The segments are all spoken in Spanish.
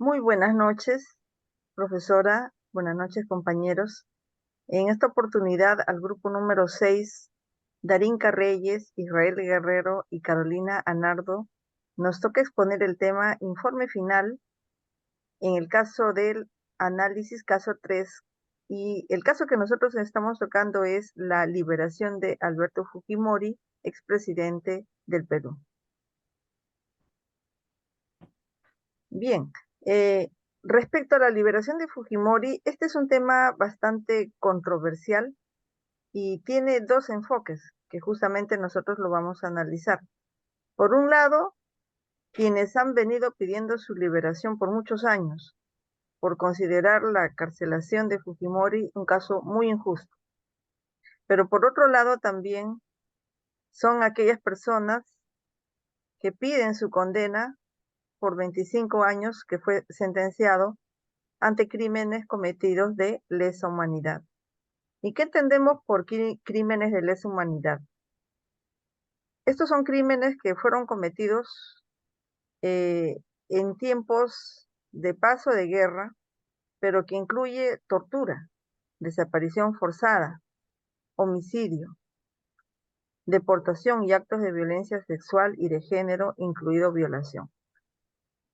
Muy buenas noches, profesora. Buenas noches, compañeros. En esta oportunidad, al grupo número 6, Darinka Reyes, Israel Guerrero y Carolina Anardo, nos toca exponer el tema informe final en el caso del análisis caso 3. Y el caso que nosotros estamos tocando es la liberación de Alberto Fujimori, expresidente del Perú. Bien, eh, respecto a la liberación de Fujimori, este es un tema bastante controversial y tiene dos enfoques que justamente nosotros lo vamos a analizar. Por un lado, quienes han venido pidiendo su liberación por muchos años, por considerar la carcelación de Fujimori un caso muy injusto. Pero por otro lado también son aquellas personas que piden su condena por 25 años que fue sentenciado ante crímenes cometidos de lesa humanidad. ¿Y qué entendemos por crímenes de lesa humanidad? Estos son crímenes que fueron cometidos eh, en tiempos de paz o de guerra, pero que incluye tortura, desaparición forzada, homicidio, deportación y actos de violencia sexual y de género, incluido violación.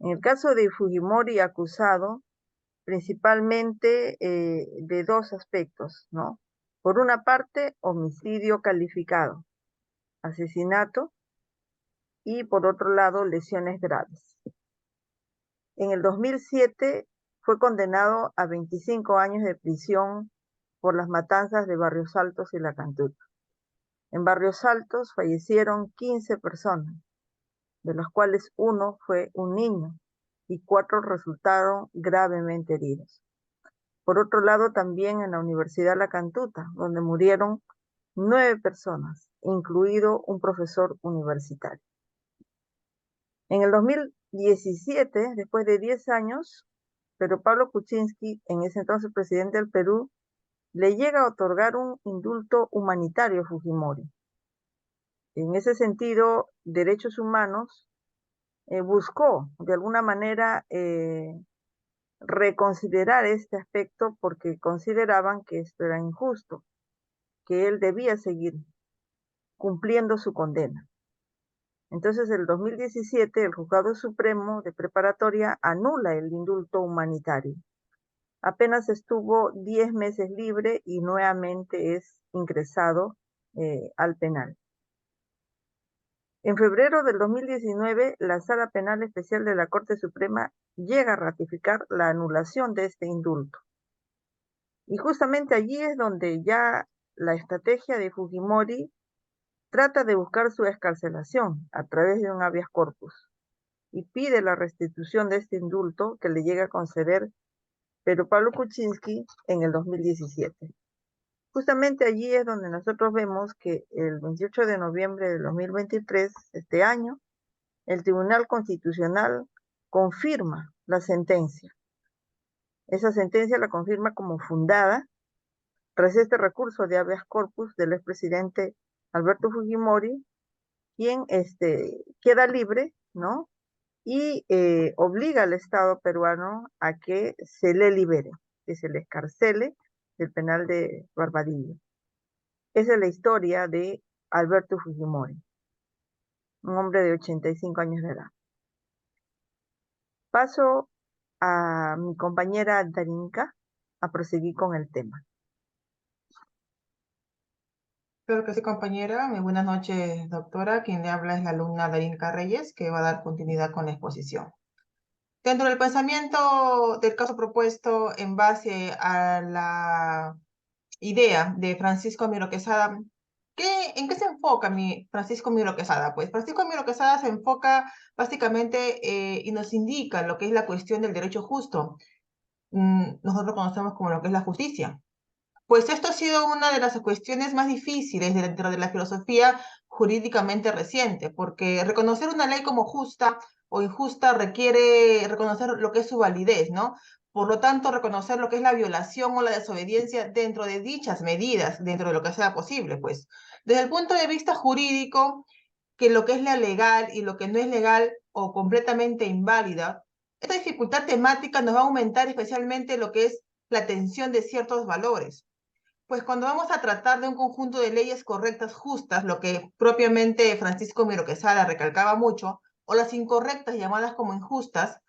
En el caso de Fujimori acusado, principalmente de dos aspectos, ¿no? Por una parte, homicidio calificado, asesinato y por otro lado, lesiones graves. En el 2007 fue condenado a 25 años de prisión por las matanzas de Barrios Altos y La Cantuta. En Barrios Altos fallecieron 15 personas, de las cuales uno fue un niño y 4 resultaron gravemente heridos. Por otro lado, también en la Universidad La Cantuta, donde murieron 9 personas, incluido un profesor universitario. En el 2017, después de 10 años, Pedro Pablo Kuczynski, en ese entonces presidente del Perú, le llega a otorgar un indulto humanitario a Fujimori. En ese sentido, Derechos Humanos buscó de alguna manera reconsiderar este aspecto porque consideraban que esto era injusto, que él debía seguir cumpliendo su condena. Entonces, en el 2017, el Juzgado Supremo de Preparatoria anula el indulto humanitario. Apenas estuvo 10 meses libre y nuevamente es ingresado al penal. En febrero del 2019, la Sala Penal Especial de la Corte Suprema llega a ratificar la anulación de este indulto. Y justamente allí es donde ya la estrategia de Fujimori trata de buscar su excarcelación a través de un habeas corpus y pide la restitución de este indulto que le llega a conceder Pedro Pablo Kuczynski en el 2017. Justamente allí es donde nosotros vemos que el 28 de noviembre de 2023, este año, el Tribunal Constitucional confirma la sentencia. Esa sentencia la confirma como fundada tras este recurso de habeas corpus del expresidente Alberto Fujimori, quien queda libre, ¿no? Y obliga al Estado peruano a que se le libere, que se le escarcele del penal de Barbadillo. Esa es la historia de Alberto Fujimori, un hombre de 85 años de edad. Paso a mi compañera Darinka a proseguir con el tema. Claro que sí, compañera. Muy buenas noches, doctora. Quien le habla es la alumna Darinka Reyes, que va a dar continuidad con la exposición. Dentro del pensamiento del caso propuesto en base a la idea de Francisco Miro Quesada, ¿en qué se enfoca Francisco Miro Quesada? Pues Francisco Miro Quesada se enfoca básicamente y nos indica lo que es la cuestión del derecho justo. Nosotros conocemos como lo que es la justicia. Pues esto ha sido una de las cuestiones más difíciles dentro de la filosofía jurídicamente reciente, porque reconocer una ley como justa o injusta requiere reconocer lo que es su validez, ¿no? Por lo tanto, reconocer lo que es la violación o la desobediencia dentro de dichas medidas, dentro de lo que sea posible, pues. Desde el punto de vista jurídico, que lo que es la legal y lo que no es legal o completamente inválida Esta dificultad temática nos va a aumentar especialmente lo que es la tensión de ciertos valores. Pues cuando vamos a tratar de un conjunto de leyes correctas, justas, lo que propiamente Francisco Miro Quesada recalcaba mucho, o las incorrectas llamadas como injustas,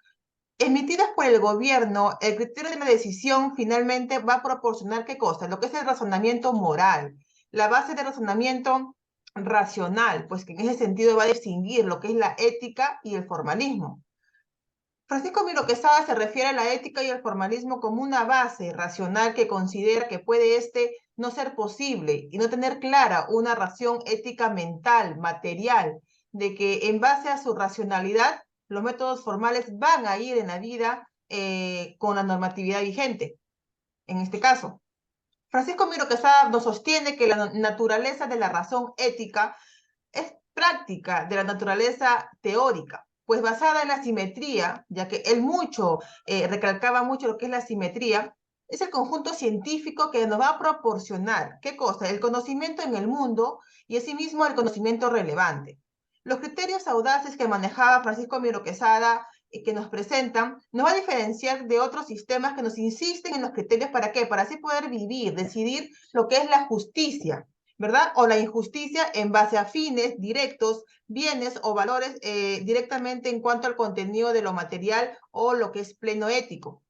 emitidas por el gobierno, el criterio de la decisión finalmente va a proporcionar qué cosa, lo que es el razonamiento moral, la base de razonamiento racional, pues que en ese sentido va a distinguir lo que es la ética y el formalismo. Francisco Miro Quesada se refiere a la ética y el formalismo como una base racional que considera que puede no ser posible y no tener clara una razón ética mental, material, de que en base a su racionalidad los métodos formales van a ir en la vida con la normatividad vigente. En este caso, Francisco Miro Quesada nos sostiene que la naturaleza de la razón ética es práctica de la naturaleza teórica, pues basada en la simetría, ya que él recalcaba mucho lo que es la simetría, es el conjunto científico que nos va a proporcionar, ¿qué cosa? El conocimiento en el mundo y asimismo el conocimiento relevante. Los criterios audaces que manejaba Francisco Miro Quesada y que nos presentan, nos va a diferenciar de otros sistemas que nos insisten en los criterios para qué, para así poder vivir, decidir lo que es la justicia, ¿verdad? O la injusticia en base a fines directos, bienes o valores directamente en cuanto al contenido de lo material o lo que es pleno ético.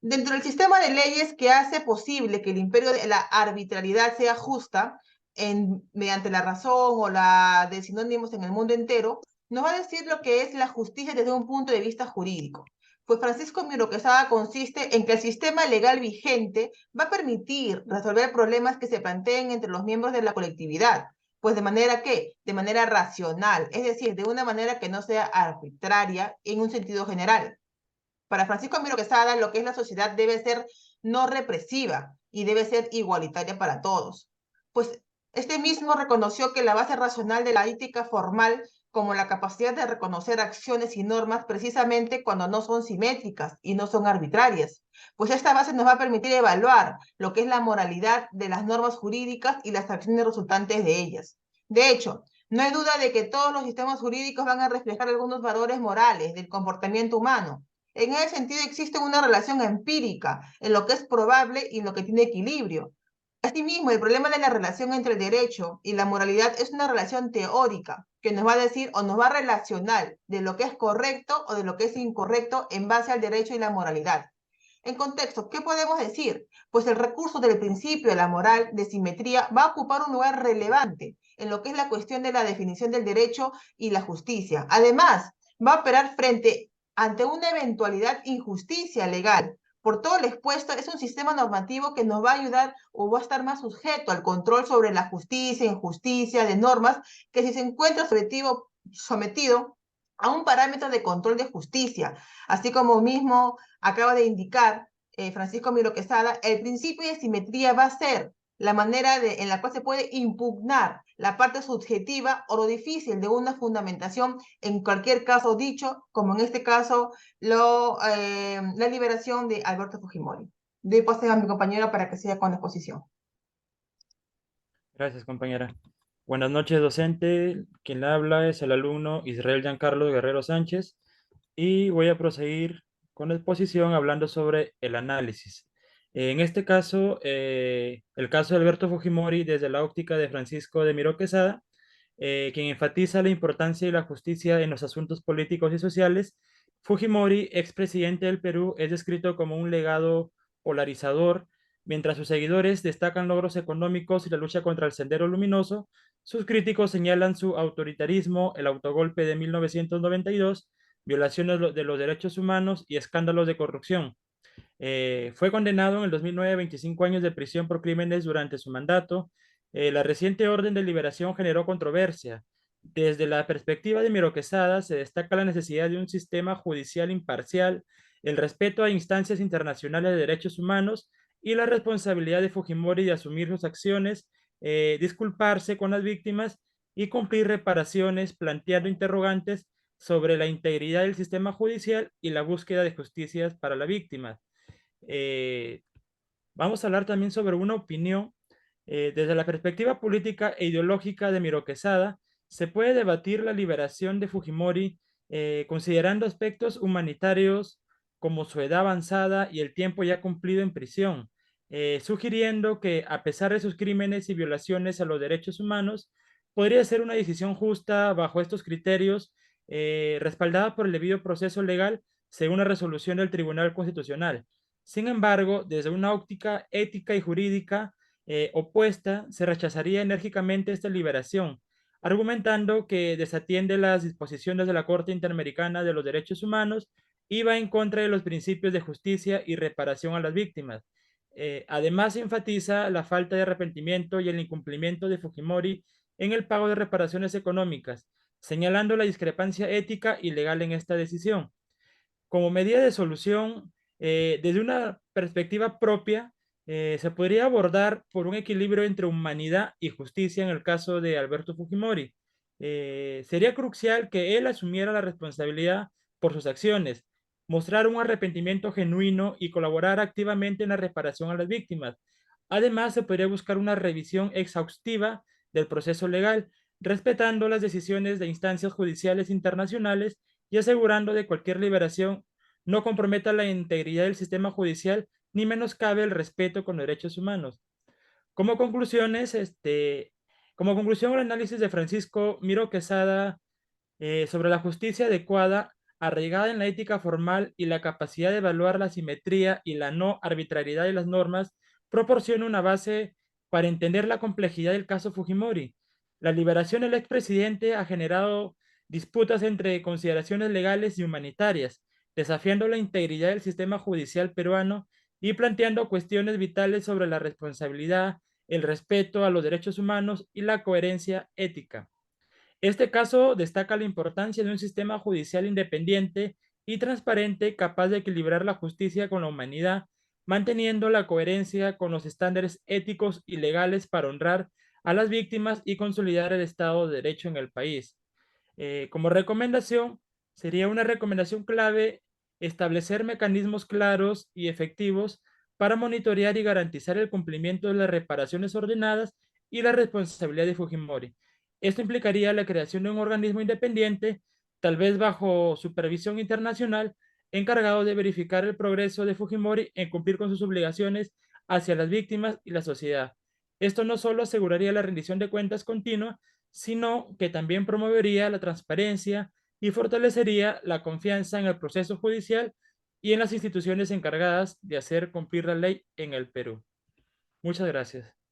Dentro del sistema de leyes que hace posible que el imperio de la arbitrariedad sea justa mediante la razón o la de sinónimos en el mundo entero, nos va a decir lo que es la justicia desde un punto de vista jurídico. Pues Francisco Miro Quesada consiste en que el sistema legal vigente va a permitir resolver problemas que se planteen entre los miembros de la colectividad, pues de manera que, de manera racional, es decir, de una manera que no sea arbitraria en un sentido general. Para Francisco Miro Quesada, lo que es la sociedad debe ser no represiva y debe ser igualitaria para todos. Pues este mismo reconoció que la base racional de la ética formal como la capacidad de reconocer acciones y normas precisamente cuando no son simétricas y no son arbitrarias. Pues esta base nos va a permitir evaluar lo que es la moralidad de las normas jurídicas y las acciones resultantes de ellas. De hecho, no hay duda de que todos los sistemas jurídicos van a reflejar algunos valores morales del comportamiento humano. En ese sentido existe una relación empírica en lo que es probable y en lo que tiene equilibrio. Asimismo, el problema de la relación entre el derecho y la moralidad es una relación teórica que nos va a decir o nos va a relacionar de lo que es correcto o de lo que es incorrecto en base al derecho y la moralidad. En contexto, ¿qué podemos decir? Pues el recurso del principio de la moral de simetría va a ocupar un lugar relevante en lo que es la cuestión de la definición del derecho y la justicia. Además, va a operar frente ante una eventualidad injusticia legal. Por todo lo expuesto, es un sistema normativo que nos va a ayudar o va a estar más sujeto al control sobre la justicia, injusticia, de normas, que si se encuentra sometido a un parámetro de control de justicia, así como mismo acaba de indicar Francisco Miro Quesada, el principio de simetría va a ser la manera en la cual se puede impugnar la parte subjetiva o lo difícil de una fundamentación en cualquier caso dicho, como en este caso la liberación de Alberto Fujimori. Doy pase a mi compañero para que siga con la exposición. Gracias, compañera. Buenas noches, docente. Quien le habla es el alumno Israel Giancarlo Guerrero Sánchez y voy a proseguir con la exposición hablando sobre el análisis. En este caso, el caso de Alberto Fujimori desde la óptica de Francisco de Miro Quesada, quien enfatiza la importancia de la justicia en los asuntos políticos y sociales. Fujimori, expresidente del Perú, es descrito como un legado polarizador. Mientras sus seguidores destacan logros económicos y la lucha contra el Sendero Luminoso, sus críticos señalan su autoritarismo, el autogolpe de 1992, violaciones de los derechos humanos y escándalos de corrupción. Fue condenado en el 2009 a 25 años de prisión por crímenes durante su mandato. La reciente orden de liberación generó controversia. Desde la perspectiva de Miro Quesada, se destaca la necesidad de un sistema judicial imparcial, el respeto a instancias internacionales de derechos humanos y la responsabilidad de Fujimori de asumir sus acciones, disculparse con las víctimas y cumplir reparaciones, planteando interrogantes sobre la integridad del sistema judicial y la búsqueda de justicias para la víctima. Eh, Vamos a hablar también sobre una opinión. Desde la perspectiva política e ideológica de Miro Quesada, se puede debatir la liberación de Fujimori considerando aspectos humanitarios como su edad avanzada y el tiempo ya cumplido en prisión, sugiriendo que a pesar de sus crímenes y violaciones a los derechos humanos, podría ser una decisión justa bajo estos criterios, respaldada por el debido proceso legal según la resolución del Tribunal Constitucional. Sin embargo, desde una óptica ética y jurídica opuesta, se rechazaría enérgicamente esta liberación, argumentando que desatiende las disposiciones de la Corte Interamericana de los Derechos Humanos y va en contra de los principios de justicia y reparación a las víctimas. Además, enfatiza la falta de arrepentimiento y el incumplimiento de Fujimori en el pago de reparaciones económicas, señalando la discrepancia ética y legal en esta decisión. Como medida de solución, desde una perspectiva propia, se podría abordar por un equilibrio entre humanidad y justicia en el caso de Alberto Fujimori. Sería crucial que él asumiera la responsabilidad por sus acciones, mostrar un arrepentimiento genuino y colaborar activamente en la reparación a las víctimas. Además, se podría buscar una revisión exhaustiva del proceso legal, respetando las decisiones de instancias judiciales internacionales y asegurando de cualquier liberación no comprometa la integridad del sistema judicial ni menoscabe el respeto con los derechos humanos. Como conclusiones, como conclusión, el análisis de Francisco Miro Quesada sobre la justicia adecuada, arraigada en la ética formal y la capacidad de evaluar la simetría y la no arbitrariedad de las normas, proporciona una base para entender la complejidad del caso Fujimori. La liberación del expresidente ha generado disputas entre consideraciones legales y humanitarias, desafiando la integridad del sistema judicial peruano y planteando cuestiones vitales sobre la responsabilidad, el respeto a los derechos humanos y la coherencia ética. Este caso destaca la importancia de un sistema judicial independiente y transparente capaz de equilibrar la justicia con la humanidad, manteniendo la coherencia con los estándares éticos y legales para honrar a las víctimas y consolidar el Estado de Derecho en el país. Como recomendación, sería una recomendación clave establecer mecanismos claros y efectivos para monitorear y garantizar el cumplimiento de las reparaciones ordenadas y la responsabilidad de Fujimori. Esto implicaría la creación de un organismo independiente, tal vez bajo supervisión internacional, encargado de verificar el progreso de Fujimori en cumplir con sus obligaciones hacia las víctimas y la sociedad. Esto no solo aseguraría la rendición de cuentas continua, sino que también promovería la transparencia y fortalecería la confianza en el proceso judicial y en las instituciones encargadas de hacer cumplir la ley en el Perú. Muchas gracias.